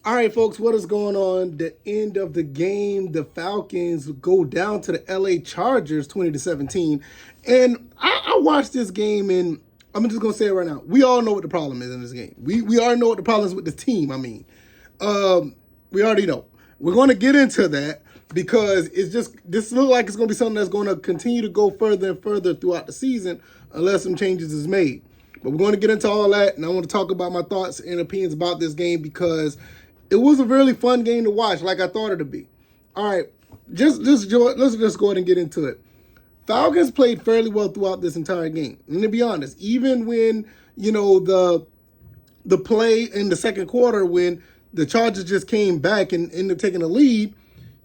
All right, folks, what is going on? The end of the game, the Falcons go down to the LA Chargers 20-17. And I watched this game, and I'm just going to say it right now. We all know what the problem is in this game. We already know what the problem is with the team, we already know. We're going to get into that because this looks like it's going to be something that's going to continue to go further and further throughout the season unless some changes is made. But we're going to get into all that, and I want to talk about my thoughts and opinions about this game because it was a really fun game to watch, like I thought it would be. All right, let's just go ahead and get into it. Falcons played fairly well throughout this entire game. And to be honest, even when, the play in the second quarter when the Chargers just came back and ended up taking a lead,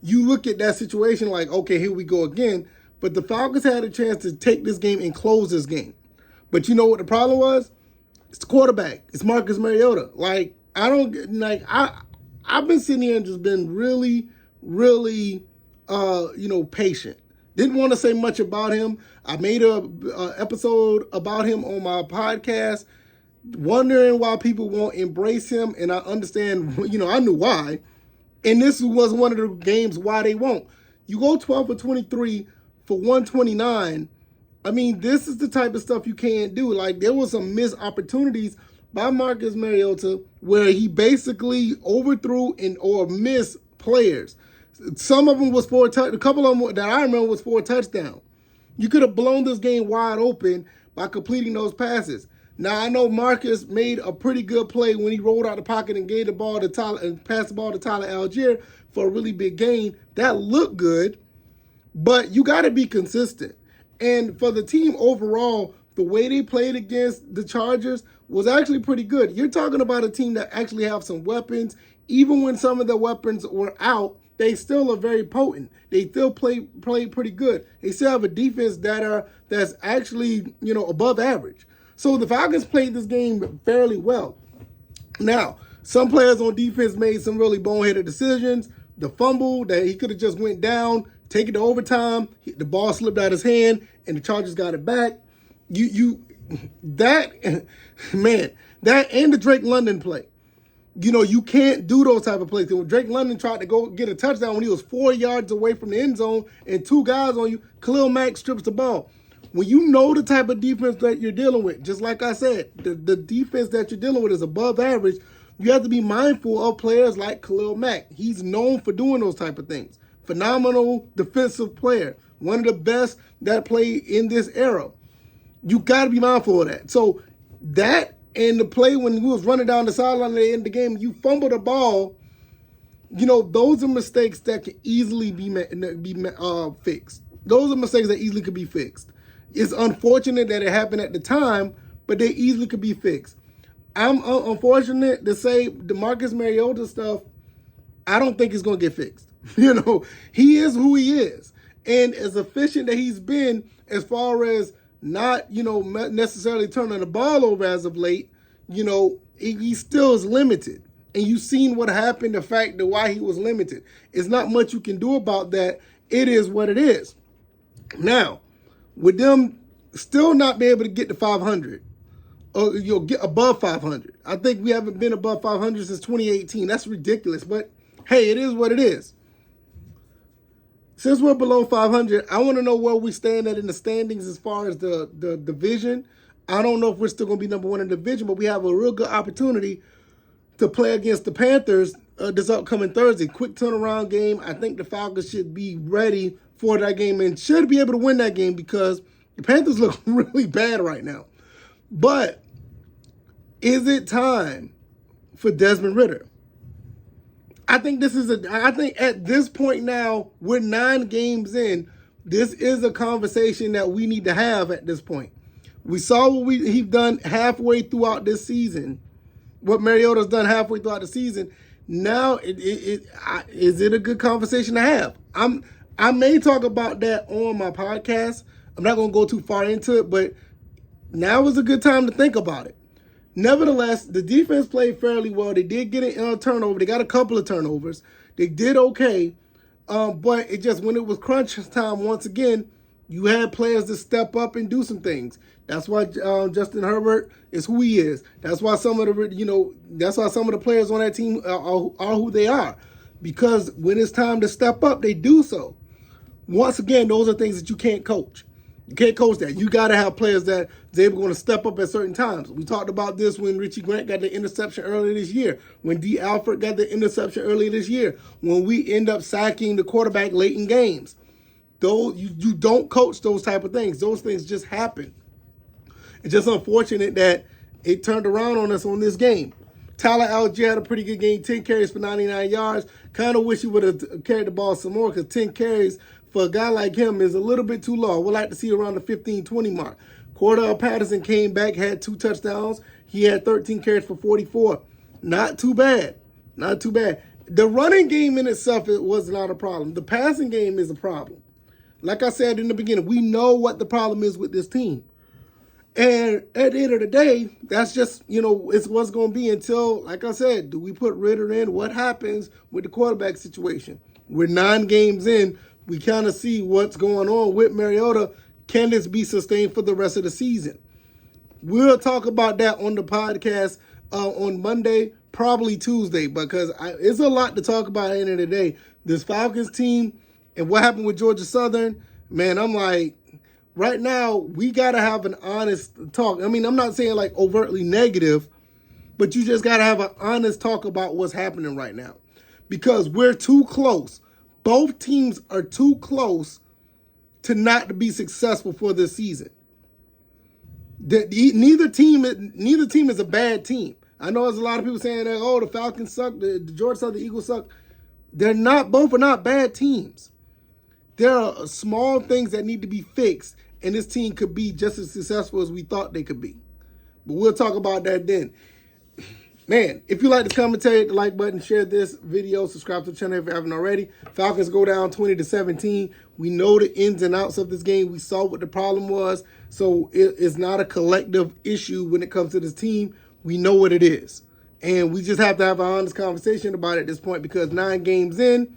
you look at that situation like, okay, here we go again. But the Falcons had a chance to take this game and close this game. But you know what the problem was? It's the quarterback. It's Marcus Mariota. I've been sitting here and just been really, really, patient. Didn't want to say much about him. I made a episode about him on my podcast, wondering why people won't embrace him. And I understand, I knew why. And this was one of the games why they won't. You go 12 for 23 for 129. I mean, this is the type of stuff you can't do. Like, there was some missed opportunities by Marcus Mariota where he basically overthrew or missed players. Some of them was a couple of them that I remember was for a touchdown. You could have blown this game wide open by completing those passes. Now, I know Marcus made a pretty good play when he rolled out the pocket and gave the ball to Tyler and passed the ball to Tyler Algier for a really big gain. That looked good, but you got to be consistent. And for the team overall, the way they played against the Chargers was actually pretty good. You're talking about a team that actually have some weapons. Even when some of the weapons were out, they still are very potent. They still play pretty good. They still have a defense that's actually, above average. So the Falcons played this game fairly well. Now, some players on defense made some really boneheaded decisions. The fumble that he could have just went down, take it to overtime, the ball slipped out of his hand, and the Chargers got it back. That and the Drake London play. You can't do those type of plays. When Drake London tried to go get a touchdown when he was 4 yards away from the end zone and two guys on you, Khalil Mack strips the ball. When you know the type of defense that you're dealing with, just like I said, the defense that you're dealing with is above average, you have to be mindful of players like Khalil Mack. He's known for doing those type of things. Phenomenal defensive player. One of the best that played in this era. You got to be mindful of that. So that and the play when he was running down the sideline at the end of the game, you fumbled the ball. Those are mistakes that can easily be fixed. Those are mistakes that easily could be fixed. It's unfortunate that it happened at the time, but they easily could be fixed. I'm unfortunate to say the Marcus Mariota stuff, I don't think it's going to get fixed. He is who he is. And as efficient that he's been as far as not, necessarily turning the ball over as of late, he still is limited. And you've seen what happened, the fact that why he was limited. It's not much you can do about that. It is what it is. Now, with them still not be able to get to 500, or get above 500. I think we haven't been above 500 since 2018. That's ridiculous. But, hey, it is what it is. Since we're below 500, I want to know where we stand at in the standings as far as the division. I don't know if we're still going to be number one in the division, but we have a real good opportunity to play against the Panthers this upcoming Thursday. Quick turnaround game. I think the Falcons should be ready for that game and should be able to win that game because the Panthers look really bad right now. But is it time for Desmond Ridder? I think at this point now, we're 9 games in. This is a conversation that we need to have at this point. We saw what he's done halfway throughout this season, what Mariota's done halfway throughout the season. Now, is it a good conversation to have? I may talk about that on my podcast. I'm not going to go too far into it, but now is a good time to think about it. Nevertheless, the defense played fairly well. They did get a turnover. They got a couple of turnovers. They did okay. But it just, when it was crunch time once again, You had players to step up and do some things. That's why Justin Herbert is who he is. That's why some of the players on that team are who they are. Because when it's time to step up, they do so. Once again, those are things that you can't coach. You can't coach that. You got to have players that are able to step up at certain times. We talked about this when Richie Grant got the interception earlier this year, when D. Alford got the interception earlier this year, when we end up sacking the quarterback late in games. You don't coach those type of things. Those things just happen. It's just unfortunate that it turned around on us on this game. Tyler Algier had a pretty good game, 10 carries for 99 yards. Kind of wish he would have carried the ball some more because 10 carries for a guy like him is a little bit too low. We'd like to see around the 15-20 mark. Cordell Patterson came back, had 2 touchdowns. He had 13 carries for 44. Not too bad. Not too bad. The running game in itself was not a problem. The passing game is a problem. Like I said in the beginning, we know what the problem is with this team. And at the end of the day, that's just, it's what's going to be until, like I said, do we put Ritter in? What happens with the quarterback situation? We're 9 games in. We kind of see what's going on with Mariota. Can this be sustained for the rest of the season? We'll talk about that on the podcast on Monday, probably Tuesday, because it's a lot to talk about at the end of the day. This Falcons team and what happened with Georgia Southern, man, I'm like, right now, we got to have an honest talk. I mean, I'm not saying like overtly negative, but you just got to have an honest talk about what's happening right now because we're too close. Both teams are too close to not be successful for this season. Neither team is a bad team. I know there's a lot of people saying that, oh, the Falcons suck, the Georgia Southern Eagles suck. Both are not bad teams. There are small things that need to be fixed, and this team could be just as successful as we thought they could be. But we'll talk about that then. Man, if you like this commentary, hit the like button, share this video, subscribe to the channel if you haven't already. Falcons go down 20-17. We know the ins and outs of this game. We saw what the problem was. So it's not a collective issue when it comes to this team. We know what it is. And we just have to have an honest conversation about it at this point because 9 games in,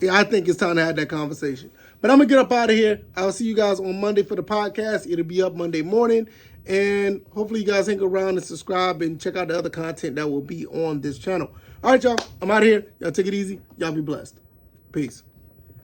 I think it's time to have that conversation. But I'm going to get up out of here. I'll see you guys on Monday for the podcast. It'll be up Monday morning. And hopefully you guys hang around and subscribe and check out the other content that will be on this channel. All right, y'all. I'm out of here. Y'all take it easy. Y'all be blessed. Peace.